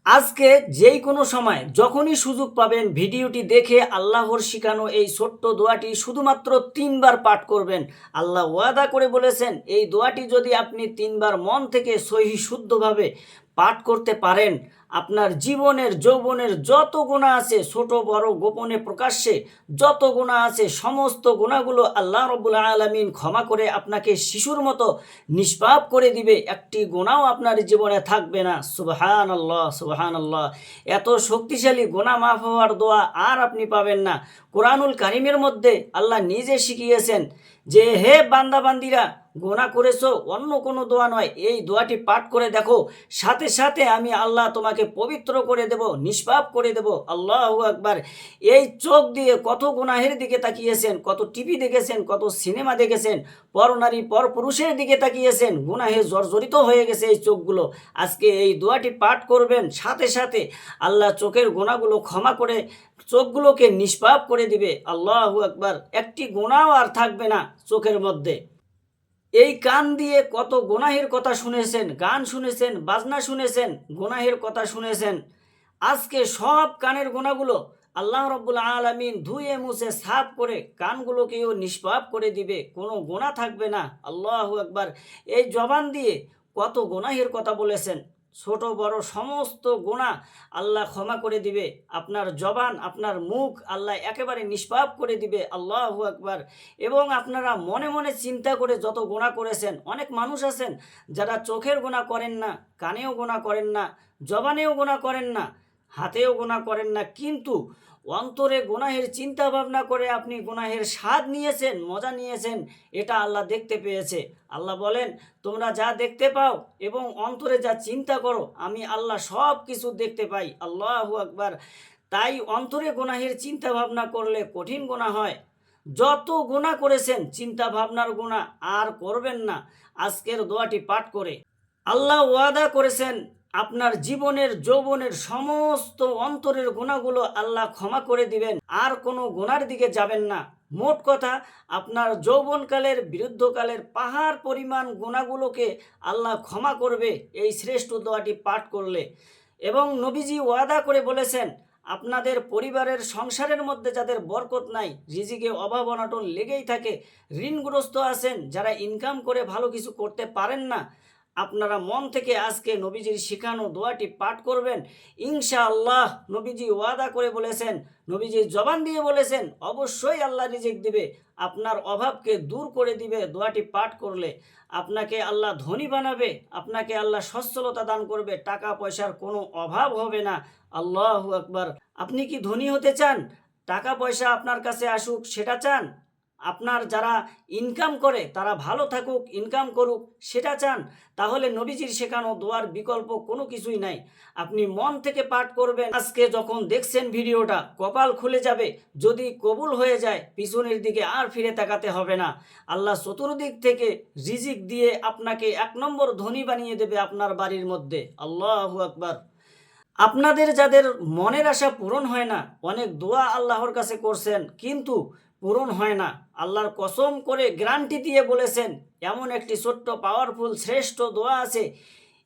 আজকে যেই কোনো সময় যখনই সুযোগ পাবেন ভিডিওটি দেখে আল্লাহর শিখানো এই ছোট্ট দোয়াটি শুধুমাত্র ৩ বার পাঠ করবেন। আল্লাহ ওয়াদা করে বলেছেন এই দোয়াটি যদি আপনি ৩ বার মন থেকে সহি শুদ্ধভাবে পাঠ করতে পারেন, আপনার জীবনের যৌবনের যত গুনাহ আছে ছোট বড় গোপনে প্রকাশ্যে যত গুনাহ আছে সমস্ত গুনাহগুলো আল্লাহ রব্বুল আলামিন ক্ষমা করে আপনাকে শিশুর মতো নিষ্পাপ করে দিবে। একটি গুনাহও আপনার জীবনে থাকবে না। সুবহানাল্লাহ, সুবহানাল্লাহ। এত শক্তিশালী গুনাহ মাফ হওয়ার দোয়া আর আপনি পাবেন না। কোরআনুল কারীমের মধ্যে আল্লাহ নিজে শিখিয়েছেন যে হে বান্দা বান্দিরা, গুনাহ করেছো অন্য কোনো দোয়া নয়, এই দোয়াটি পাঠ করে দেখো, সাথে সাথে আমি আল্লাহ তোমাকে পবিত্র করে দেব, নিষ্পাপ করে দেব। আল্লাহু আকবার। এই চোখ দিয়ে কত গুনাহের দিকে তাকিয়েছেন, কত টিভি দেখেছেন, কত সিনেমা দেখেছেন, পরনারী পরপুরুষের দিকে তাকিয়েছেন, গুনাহে জর্জরিত হয়ে গেছে এই চোখগুলো। আজকে এই দোয়াটি পাঠ করবেন, সাথে সাথে আল্লাহ চোখের গুনাহগুলো ক্ষমা করে চোখগুলোকে নিষ্পাপ করে দিবে। আল্লাহু আকবার। একটি গুনাহও আর থাকবে না চোখের মধ্যে। এই কান দিয়ে কত গুনাহের কথা শুনেছেন, গান শুনেছেন, বাজনা শুনেছেন, গুনাহের কথা শুনেছেন। আজকে সব কানের গুনাহগুলো আল্লাহ রব্বুল আলামিন ধুয়ে মুছে সাফ করে কানগুলোকেও নিষ্পাপ করে দিবে, কোনো গুনাহ থাকবে না। আল্লাহু আকবার। এই জবান দিয়ে কত গুনাহের কথা বলেছেন, ছোট বড় সমস্ত গুনাহ আল্লাহ ক্ষমা করে দিবে। আপনার জবান, আপনার মুখ আল্লাহ একেবারে নিষ্পাপ করে দিবে। আল্লাহু আকবার। এবং আপনারা মনে মনে চিন্তা করে যত গুনাহ করেছেন, অনেক মানুষ আছেন যারা চোখের গুনাহ করেন না, কানেও গুনাহ করেন না, জবানেও গুনাহ করেন না, হাতেও গুনাহ করেন না, কিন্তু অন্তরে গুনাহের চিন্তা ভাবনা করে আপনি গুনাহের স্বাদ নিয়েছেন, মজা নিয়েছেন, এটা আল্লাহ দেখতে পেয়েছে। আল্লাহ বলেন তোমরা যা দেখতে পাও এবং অন্তরে যা চিন্তা করো আমি আল্লাহ সব কিছু দেখতে পাই। আল্লাহু আকবার। তাই অন্তরে গুনাহের চিন্তা ভাবনা করলে কঠিন গুনাহ হয়। যত গুনাহ করেছেন চিন্তা ভাবনার গুনাহ আর করবেন না আজকের দোয়াটি পাঠ করে। আল্লাহ ওয়াদা করেছেন আপনার জীবনের যৌবনের সমস্ত অন্তরের গুনাহগুলো আল্লাহ ক্ষমা করে দিবেন, আর কোনো গুনার দিকে যাবেন না। মোট কথা আপনার যৌবনকালের বিরুদ্ধকালের পাহাড় পরিমাণ গুনাহগুলোকে আল্লাহ ক্ষমা করবে এই শ্রেষ্ঠ দোয়াটি পাঠ করলে। এবং নবীজি ওয়াদা করে বলেছেন আপনাদের পরিবারের সংসারের মধ্যে যাদের বরকত নাই, রিজিকে অভাব অনটন লেগেই থাকে, ঋণগ্রস্ত আছেন, যারা ইনকাম করে ভালো কিছু করতে পারেন না, আপনারা মন থেকে আজকে নবীজির শিখানো দোয়াটি পাঠ করবেন। ইনশাআল্লাহ নবীজি ওয়াদা করে বলেছেন, নবীজি জবান দিয়ে বলেছেন অবশ্যই আল্লাহ রিজিক দিবে, আপনার অভাবকে দূর করে দিবে। দোয়াটি পাঠ করলে আপনাকে আল্লাহ ধনী বানাবে, আপনাকে আল্লাহ সচ্ছলতা দান করবে, টাকা পয়সার কোনো অভাব হবে না। আল্লাহু আকবার। আপনি কি ধনী হতে চান? টাকা পয়সা আপনার কাছে আসুক সেটা চান? আপনার যারা ইনকাম করে তারা ভালো থাকুক, ইনকাম করুক সেটা চান? তাহলে নবীজির শেখানো দোয়ার বিকল্প কোনো কিছুই নাই। আপনি মন থেকে পাঠ করবেন। আজকে যখন দেখছেন ভিডিওটা কপাল খুলে যাবে, যদি কবুল হয়ে যায় পিছনের দিকে আর ফিরে তাকাতে হবে না। আল্লাহ চতুর্দিক থেকে রিজিক দিয়ে আপনাকে ১ নম্বর ধনী বানিয়ে দেবে আপনার বাড়ির মধ্যে। আল্লাহু আকবার। আপনাদের যাদের মনের আশা পূরণ হয় না, অনেক দোয়া আল্লাহর কাছে করছেন কিন্তু পূরণ হয় না, আল্লাহর কসম করে গ্যারান্টি দিয়ে বলেছেন এমন একটি ছোট্ট পাওয়ারফুল শ্রেষ্ঠ দোয়া আছে,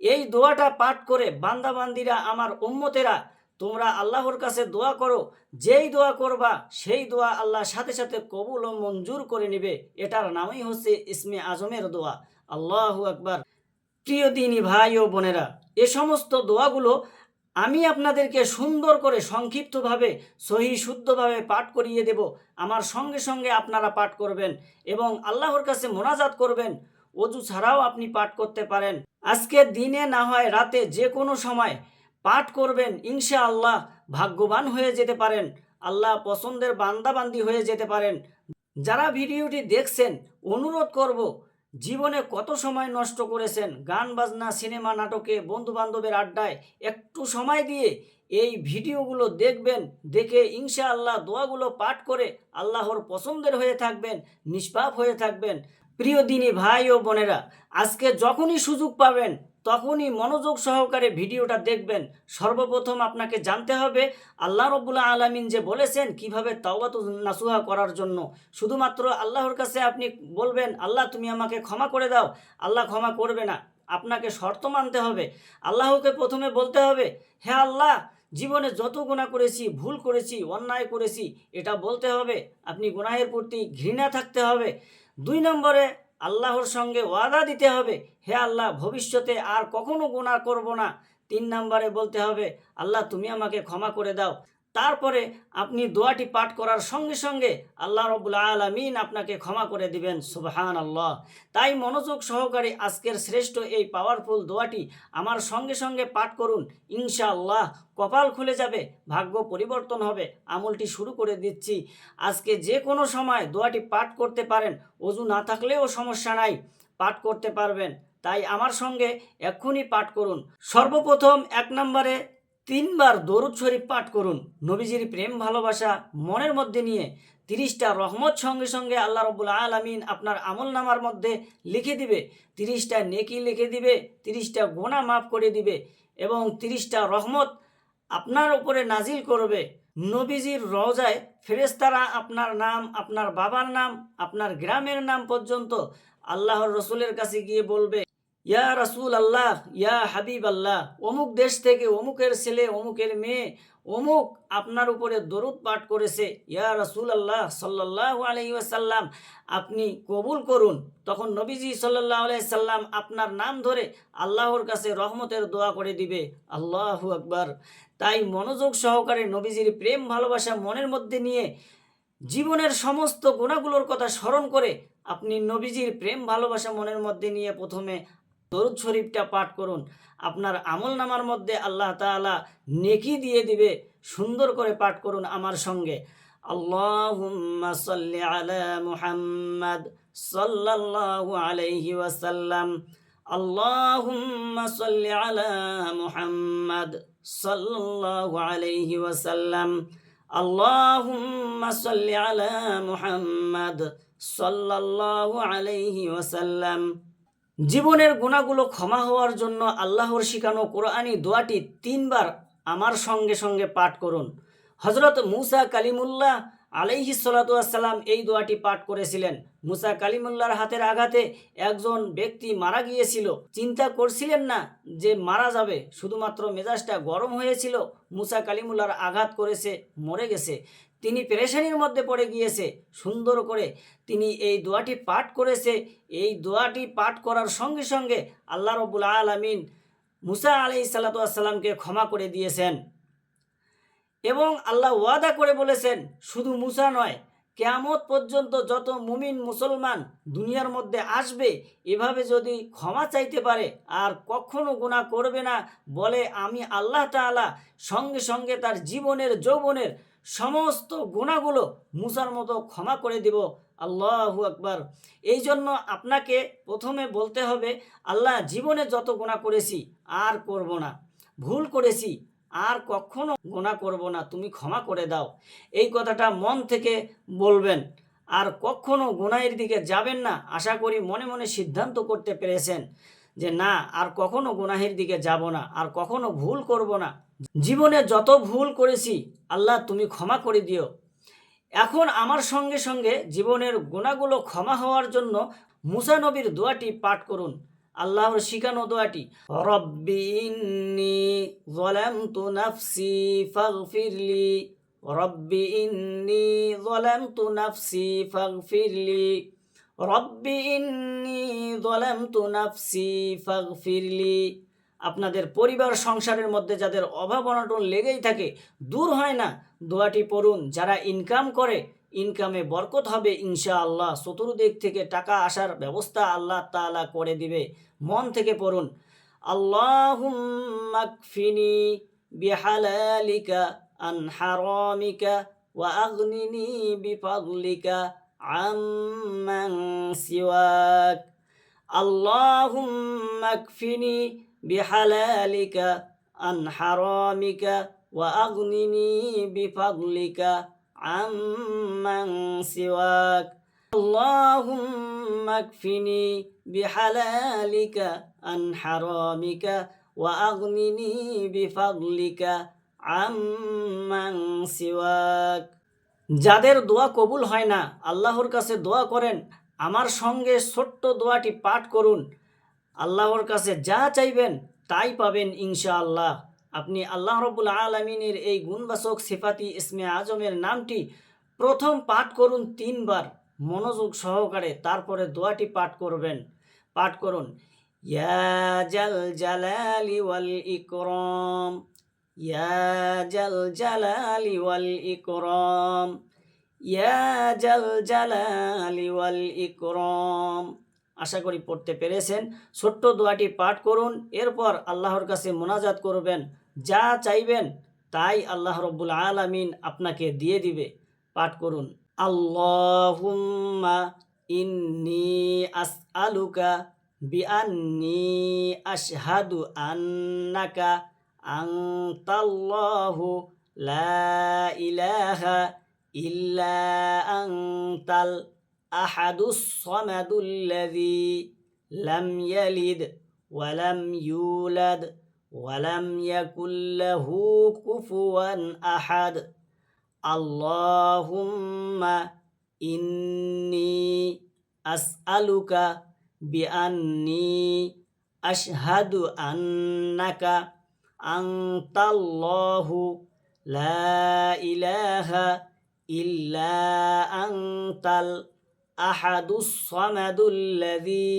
এই দোয়াটা পাঠ করে বান্দাবান্দিরা আমার উম্মতেরা তোমরা আল্লাহর কাছে দোয়া করো, যেই দোয়া করবা সেই দোয়া আল্লাহ সাথে সাথে কবুল ও মঞ্জুর করে নেবে। এটার নামই হচ্ছে ইসমে আজমের দোয়া। আল্লাহু আকবার। প্রিয় দিনী ভাই ও বোনেরা, এ সমস্ত দোয়াগুলো আমি আপনাদেরকে সুন্দর করে সংক্ষিপ্তভাবে সহি শুদ্ধভাবে পাঠ করিয়ে দেব। আমার সঙ্গে সঙ্গে আপনারা পাঠ করবেন এবং আল্লাহর কাছে মোনাজাত করবেন। অজু ছাড়াও আপনি পাঠ করতে পারেন। আজকে দিনে না হয় রাতে যে কোনো সময় পাঠ করবেন, ইনশাআল্লাহ ভাগ্যবান হয়ে যেতে পারেন, আল্লাহ পছন্দের বান্দাবান্দি হয়ে যেতে পারেন। যারা ভিডিওটি দেখছেন অনুরোধ করব, জীবনে কত সময় নষ্ট করেছেন গান বাজনা সিনেমা নাটকে বন্ধু বান্ধবের আড্ডায়, একটু সময় দিয়ে এই ভিডিওগুলো দেখবেন, দেখে ইনশাআল্লাহ দোয়াগুলো পাঠ করে আল্লাহর পছন্দের হয়ে থাকবেন, নিষ্পাপ হয়ে থাকবেন। প্রিয় দিনী ভাই ও বোনেরা, আজকে যখনই সুযোগ পাবেন তখনই মনোযোগ সহকারে ভিডিওটা দেখবেন। সর্বপ্রথম আপনাকে জানতে হবে আল্লাহ রব্বুল আলামিন যে বলেছেন কিভাবে তাওবাতুন নাসুহা করার জন্য। শুধুমাত্র আল্লাহর কাছে আপনি বলবেন আল্লাহ তুমি আমাকে ক্ষমা করে দাও, আল্লাহ ক্ষমা করবে না। আপনাকে শর্ত মানতে হবে। আল্লাহকে প্রথমে বলতে হবে, হে আল্লাহ, জীবনে যত গুনাহ করেছি, ভুল করেছি, অন্যায় করেছি, এটা বলতে হবে। আপনি গুনাহের প্রতি ঘৃণা থাকতে হবে। 2 নম্বরে আল্লাহর সঙ্গে ওয়াদা দিতে হবে, হে আল্লাহ, ভবিষ্যতে আর কখনো গুনাহ করব না। 3 নম্বরে বলতে হবে, আল্লাহ তুমি আমাকে ক্ষমা করে দাও। তারপরে আপনি দোয়াটি পাঠ করার সঙ্গে সঙ্গে আল্লাহ রাব্বুল আলামিন আপনাকে ক্ষমা করে দিবেন। সুবহানাল্লাহ। তাই মনোযোগ সহকারে আজকের শ্রেষ্ঠ এই পাওয়ারফুল দোয়াটি আমার সঙ্গে সঙ্গে পাঠ করুন। ইনশাআল্লাহ কপাল খুলে যাবে, ভাগ্য পরিবর্তন হবে। আমলটি শুরু করে দিচ্ছি। আজকে যে কোনো সময় দোয়াটি পাঠ করতে পারেন, ওযু না থাকলেও সমস্যা নাই, পাঠ করতে পারবেন। তাই আমার সঙ্গে এক্ষুনি পাঠ করুন। সর্বপ্রথম 1 নম্বরে 3 বার দরুদ শরীফ পাঠ করুন। নবীজির প্রেম ভালোবাসা মনের মধ্যে নিয়ে 30টা রহমত সঙ্গে সঙ্গে আল্লাহ রাব্বুল আলামিন আপনার আমলনামার মধ্যে লিখে দিবে। 30টা নেকি লিখে দিবে, 30টা গুনাহ মাফ করে দিবে এবং 30টা রহমত আপনার উপরে নাজিল করবে। নবীজির রওজায় ফেরেশতারা আপনার নাম, আপনার বাবার নাম, আপনার গ্রামের নাম পর্যন্ত আল্লাহর রসুলের কাছে গিয়ে বলবে, ইয়া রাসূল আল্লাহ, ইয়া হাবিব আল্লাহ, অমুক দেশ থেকে অমুকের ছেলে, অমুকের মেয়ে, অমুক আপনার উপরে দরুদ পাঠ করেছে। ইয়া রাসূল আল্লাহ সাল্লাল্লাহু আলাইহি ওয়াসাল্লাম, আপনি কবুল করুন। তখন নবীজি সাল্লাল্লাহু আলাইহি সাল্লাম আপনার নাম ধরে আল্লাহর কাছে রহমতের দোয়া করে দিবে। আল্লাহু আকবার। তাই মনোযোগ সহকারে নবীজির প্রেম ভালোবাসা মনের মধ্যে নিয়ে জীবনের সমস্ত গুণাগুলোর কথা স্মরণ করে আপনি নবীজির প্রেম ভালোবাসা মনের মধ্যে নিয়ে প্রথমে দরুদ শরীফটা পাঠ করুন। আপনার আমলনামার মধ্যে আল্লাহ তাআলা নেকি দিয়ে দিবে। সুন্দর করে পাঠ করুন আমার সঙ্গে। আল্লাহুম্মা সাল্লি আলা মুহাম্মাদ সাল্লাল্লাহু আলাইহি ওয়াসাল্লাম। আল্লাহুম্মা সাল্লি আলা মুহাম্মাদ সাল্লাল্লাহু আলাইহি ওয়াসাল্লাম। আল্লাহুম্মা সাল্লি আলা মুহাম্মাদ সাল্লাল্লাহু আলাইহি ওয়াসাল্লাম। জীবনের গুনাহগুলো ক্ষমা হওয়ার জন্য আল্লাহর শিখানো কোরআনী দোয়াটি 3 বার আমার সঙ্গে সঙ্গে পাঠ করুন। হযরত মুসা কালিমুল্লাহ আলাইহিস সালাতু ওয়াস সালাম এই দোয়াটি পাঠ করেছিলেন। মুসা কালিমুল্লাহর হাতের আঘাতে একজন ব্যক্তি মারা গিয়েছিল। চিন্তা করছিলেন না যে মারা যাবে, শুধুমাত্র মেজাজটা গরম হয়েছিল। মুসা কালিমুল্লাহর আঘাত করেছে, মরে গেছে। তিনি পেরেশানির মধ্যে পড়ে গিয়েছে। সুন্দর করে তিনি এই দোয়াটি পাঠ করেছে। এই দোয়াটি পাঠ করার সঙ্গে সঙ্গে আল্লাহ রাব্বুল আলামিন মুসা আলাইহিস সালাতু ওয়াস সালামকে ক্ষমা করে দিয়েছেন এবং আল্লাহ ওয়াদা করে বলেছেন, শুধু মুসা নয়, কিয়ামত পর্যন্ত যত মুমিন মুসলমান দুনিয়ার মধ্যে আসবে, এভাবে যদি ক্ষমা চাইতে পারে আর কখনো গুনাহ করবে না বলে, আমি আল্লাহ তাআলা সঙ্গে সঙ্গে তার জীবনের যৌবনের সমস্ত গুনাহগুলো মুসার মতো ক্ষমা করে দিব। আল্লাহু আকবার। এই জন্য আপনাকে প্রথমে বলতে হবে, আল্লাহ, জীবনে যত গুনাহ করেছি আর করব না, ভুল করেছি আর কখনো গুনাহ করব না, তুমি ক্ষমা করে দাও। এই কথাটা মন থেকে বলবেন আর কখনো গুনাহের দিকে যাবেন না। আশা করি মনে মনে সিদ্ধান্ত করতে পেরেছেন যে না, আর কখনো গুনাহের দিকে যাব না, আর কখনো ভুল করব না। জীবনে যত ভুল করেছি আল্লাহ তুমি ক্ষমা করে দিও। এখন আমার সঙ্গে সঙ্গে জীবনের গুনাহগুলো ক্ষমা হওয়ার জন্য মুসা নবীর দোয়াটি পাঠ করুন। আল্লাহর শিখানো দোয়াটি, রব্বি ইন্নী যালামতু নাফসি ফাগফিরলি, রব্বি ইন্নী যালামতু নাফসি ফাগফিরলি, রব্বি ইন্নী যালামতু নাফসি ফাগফিরলি। আপনাদের পরিবার সংসারের মধ্যে যাদের অভাব অনটন লেগেই থাকে, দূর হয় না, দোয়াটি পড়ুন। যারা ইনকাম করে, ইনকামে বরকত হবে ইনশাআল্লাহ। চতুর্দিক থেকে টাকা আসার ব্যবস্থা আল্লাহ তাআলা করে দিবে। মন থেকে পড়ুন, আল্লাহুম্মা কফিনি বিহালালিকা আন হারামিকা ওয়া আগনিনি বিফাদলিকা আম্মান সিওয়াক। আল্লাহুম্মা কফিনি বিহালালিকা আন হারামিকা ওয়া আগনিনি বিফাদলিকা আম্মান সিওয়াক। আল্লাহুম্মা কফিনি বিহালালিকা আন হারামিকা ওয়া আগনিনি বিফাদলিকা আম্মান সিওয়াক। যাদের দোয়া কবুল হয় না, আল্লাহর কাছে দোয়া করেন, আমার সঙ্গে ছোট্ট দোয়াটি পাঠ করুন। আল্লাহর কাছে যা চাইবেন তাই পাবেন ইনশাআল্লাহ। আপনি আল্লাহ রব্বুল আলামিনের এই গুণবাচক সিফাতি ইসমে আজমের নামটি প্রথম পাঠ করুন 3 বার মনোযোগ সহকারে, তারপরে দোয়াটি পাঠ করবেন। পাঠ করুন, ইয়া জাল জালালি ওয়াল ইকরাম, ইয়া জাল জালালি ওয়াল ইকরাম, ইয়া জাল জালালি ওয়াল ইকরাম। আশা করি পড়তে পেরেছেন। ছোট্ট দোয়াটি পাঠ করুন, এরপর আল্লাহর কাছে মোনাজাত করবেন। যা চাইবেন তাই আল্লাহ রব্বুল আলামিন আপনাকে দিয়ে দিবে। পাঠ করুন, আল্লাহুম্মা ইন্নী আসআলুকা বিআন্নী আশহাদু আন্নাকা আনতাল্লাহু লা ইলাহা ইল্লা আনতাল আহাদুস সামাদুল্লাযী লাম ইয়ালিদ ওয়া লাম ইউলাদ ওয়া লাম ইয়াকুল লাহু কুফুয়ান আহাদ। আল্লাহুম্মা ইন্নী আসআলুকা বিআন্নী আশহাদু আন্নাকা আনতাল্লাহু লা ইলাহা ইল্লা আনতাল আহাদুস সামাদুল্লাযী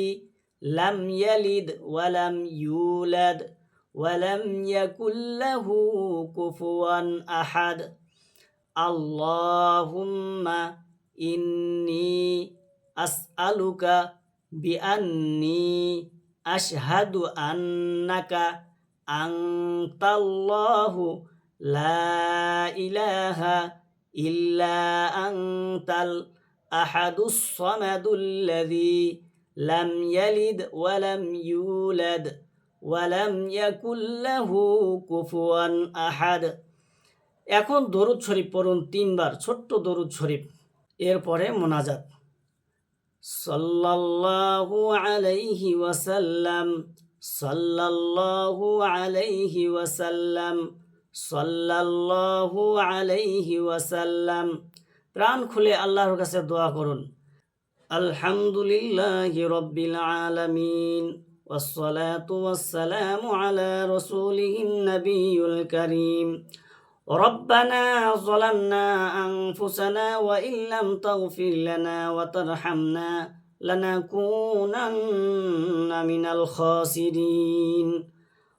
লাম ইয়ালিদ ওয়া লাম ইউলাদ ওয়া লাম ইয়াকুল লাহু কুফুয়ান আহাদ। আল্লাহুম্মা ইন্নী আসআলুকা বিআন্নী আশহাদু আন্নাকা আনতাল্লাহু লা ইলাহা ইল্লা আনতাল আহাদুস সামাদুল্লাযী লাম ইয়ালিদ ওয়া লাম ইউলাদ ওয়া লাম ইয়াকুল লাহু কুফুয়ান আহাদ। এখন দরুদ শরীফ পড়ুন 3 বার, ছোট্ট দরুদ শরীফ। এরপরে মোনাজাত, সাল্লাল্লাহু আলাইহি ওয়াসাল্লাম, সাল্লাল্লাহু আলাইহি ওয়াসাল্লাম, সাল্লাল্লাহু আলাইহি ওয়াসাল্লাম। প্রাণ খুলে আল্লাহর কাছে দোয়া করুন, আলহামদুলিল্লাহি রাব্বিল আলামিন ওয়াসসালাতু ওয়াসসালামু আলা রাসূলিহিন নাবিয়্যিল কারীম। ربنا ظلمنا أنفسنا وإن لم تغفر لنا وترحمنا لنكونن من الخاسرين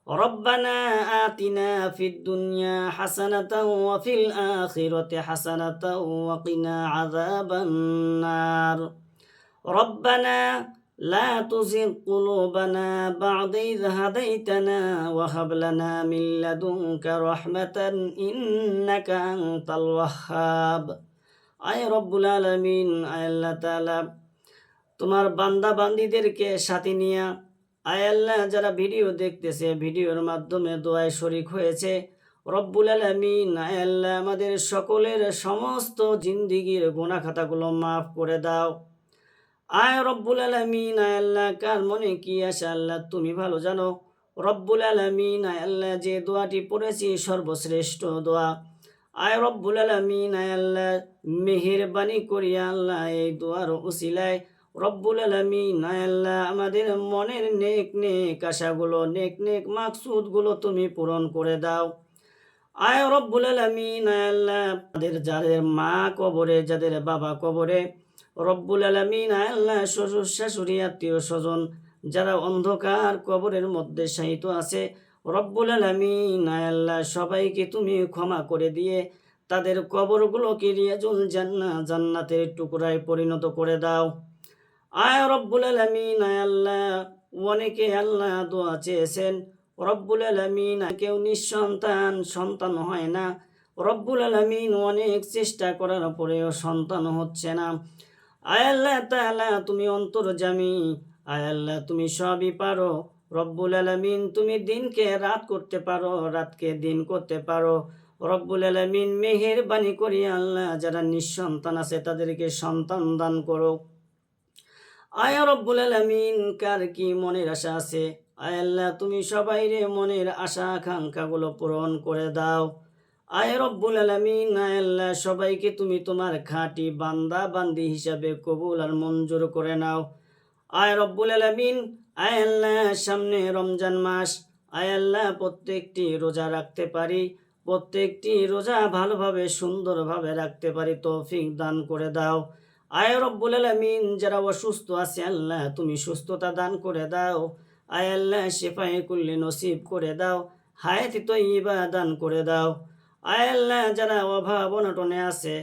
ربنا آتنا في الدنيا حسنة وفي الآخرة حسنة وقنا عذاب النار ربنا لا تزغ قلوبنا بعد إذ هديتنا وهب لنا من لدنك رحمة إنك أنت الوهاب। আয় রব্বুল আলামিন, আয় আল্লাহ তাআলা, তোমার বান্দা বান্দীদেরকে সাথে নিয়ে আয় আল্লাহ যারা ভিডিও দেখতেছে, ভিডিওর মাধ্যমে দোয়ায় শরীক হয়েছে, রব্বুল আলামিন আয় আল্লাহ আমাদের সকলের সমস্ত জিন্দিগির গুনাহ খাতাগুলো মাফ করে দাও। আয় রব্বুল আলামিন, আয় আল্লাহ কার মনে কি আসে আল্লাহ তুমি ভালো জানো। রব্বুল আলামিন আয় আল্লাহ যে দোয়াটি পড়েছি সর্বশ্রেষ্ঠ দোয়া। আয় রব্বুল আলামিন, আয় আল্লাহ মেহেরবানি করিয়া আল্লাহ এই দোয়ার উসিলায় রব্বুল আলামিন আয় আল্লাহ আমাদের মনের নেক নেক আশাগুলো, নেক নেক মাকসুদগুলো তুমি পূরণ করে দাও। আয় রব্বুল আলামিন, আয় আল্লাহ আমাদের যাদের মা কবরে, যাদের বাবা কবরে, রব্বুল আলামিন আয় আল্লাহ শ্বশুর শাশুড়ি আত্মীয় স্বজন যারা অন্ধকার কবরের মধ্যে শায়িত আছে, রব্বুল আলামিন আয় আল্লাহ সবাইকে তুমি ক্ষমা করে দিয়ে তাদের কবরগুলোকে রিয়াজুল জান্নাতের টুকরায় পরিণত করে দাও। আয় রব্বুল আলামিন, আয় আল্লাহ অনেকে আল্লাহ দোয়া চেয়েছেন, রব্বুল আলামিন কেউ নিঃসন্তান, সন্তান হয় না, রব্বুল আলামিন অনেক চেষ্টা করার পরেও সন্তান হচ্ছে না। আয় আল্লাহ তাআলা তুমি অন্তর্যামী, আয় আল্লাহ তুমি সবই পারো। রব্বুল আলামিন তুমি দিনকে রাত করতে পারো, রাতকে দিন করতে পারো। রব্বুল আলামিন মেহেরবানি করি আল্লাহ যারা নিঃসন্তান আছে তাদেরকে সন্তান দান করো। আয় রব্বুল আলামিন কার কি মনের আশা আছে, আয় আল্লাহ তুমি সবাইরে মনের আশা আকাঙ্ক্ষাগুলো পূরণ করে দাও। আয় রব্বুল আলামিন, আয় আল্লাহ সবাইকে তুমি তোমার খাঁটি বান্দা বান্দি হিসাবে কবুল আর মঞ্জুর করে নাও। আয় রব্বুল আলামিন, আয় আল্লাহ, সামনে রমজান মাস, আয় আল্লাহ প্রত্যেকটি রোজা রাখতে পারি, প্রত্যেকটি রোজা ভালোভাবে সুন্দরভাবে রাখতে পারি তৌফিক দান করে দাও। আয় রব্বুল আলামিন, যারা অসুস্থ আছে আল্লাহ তুমি সুস্থতা দান করে দাও। আয় আল্লাহ শিফায়ে কুল্লি নসিব করে দাও, হায়াতি তয়্যিবা দান করে দাও। আয় আল্লাহ, যারা অভাব অনটনে আছে,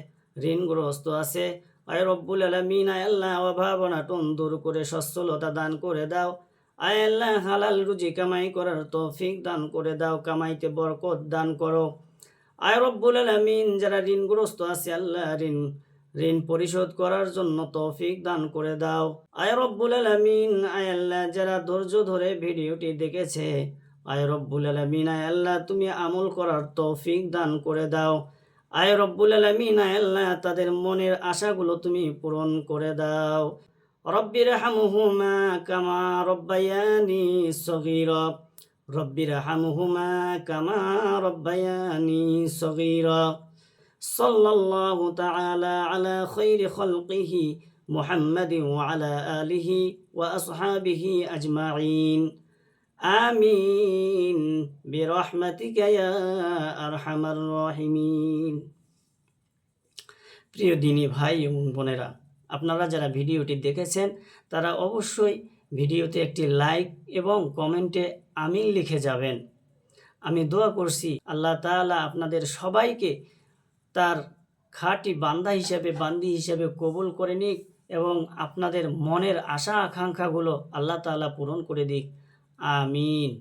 ঋণগ্রস্ত আছে, আয় রব্বুল আলামিন, আয় আল্লাহ অভাব অনটন দূর করে সচ্ছলতা দান করে দাও। আয় আল্লাহ হালাল রুজি কামাই করার তৌফিক দান করে দাও, কামাইতে বরকত দান করো। আয় রব্বুল আলামিন, যারা ঋণগ্রস্ত আছে আল্লাহ ঋণ পরিশোধ করার জন্য তৌফিক দান করে দাও। আয় রব্বুল আলামিন, আয় আল্লাহ যারা ধৈর্য ধরে ভিডিওটি দেখেছে, আয় রব্বুল আলামিন, আয় আল্লাহ তুমি আমল করার তৌফিক দান করে দাও। আয় রব্বুল আলামিন, আয় আল্লাহ তাদের মনের আশাগুলো তুমি পূরণ করে দাও। রব্বির হামহুমা কামা রব্বায়ানি সগীরা, রব্বির হামহুমা কামা রব্বায়ানি সগীরা। সাল্লাল্লাহু তাআলা আলা খায়রি খালকিহি মুহাম্মাদিন ওয়া আলা আলিহি ওয়া আসহাবিহি আজমাইন। আমিন বিরহমাতিকা ইয়া আরহামার রাহিমিন। প্রিয় দিনী ভাই এবং বোনেরা, আপনারা যারা ভিডিওটি দেখেছেন তারা অবশ্যই ভিডিওতে একটি লাইক এবং কমেন্টে আমিন লিখে যাবেন। আমি দোয়া করছি আল্লাহ তাআলা আপনাদের সবাইকে তার খাঁটি বান্দি হিসেবে কবুল করে নিক এবং আপনাদের মনের আশা আকাঙ্ক্ষাগুলো আল্লাহ তাআলা পূরণ করে দিক। আমিন।